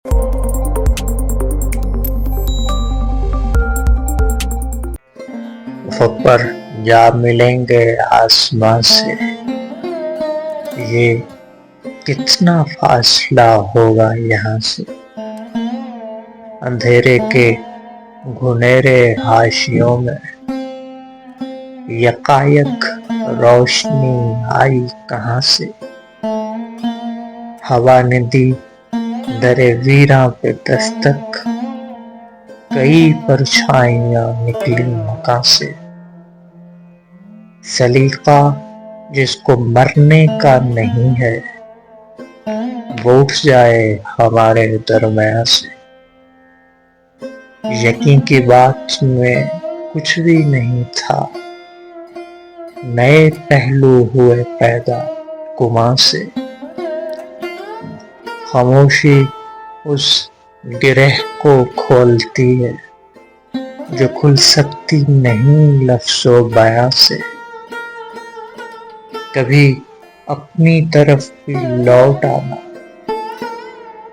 افق پر جا ملیں گے آسماں سے، یہ کتنا فاصلہ ہوگا یہاں سے۔ اندھیرے کے گھنیرے حاشیوں میں یکایک روشنی آئی کہاں سے۔ ہوا نے دی در ویراں پہ دستک، کئی پرچھائیاں نکلی مکاں سے۔ سلیقہ جس کو مرنے کا نہیں ہے، وہ اٹھ جائے ہمارے درمیاں سے۔ یقین کی بات میں کچھ بھی نہیں تھا، نئے پہلو ہوئے پیدا گماں سے۔ خاموشی اس گرہ کو کھولتی ہے جو کھل سکتی نہیں لفظ و بیاں سے۔ کبھی اپنی طرف بھی لوٹ آنا،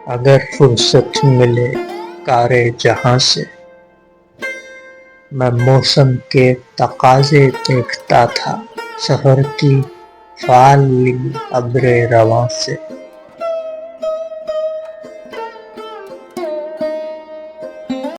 اگر فرصت ملے کار جہاں سے۔ میں موسم کے تقاضے دیکھتا تھا، سفر کی فعال ابر رواں سے۔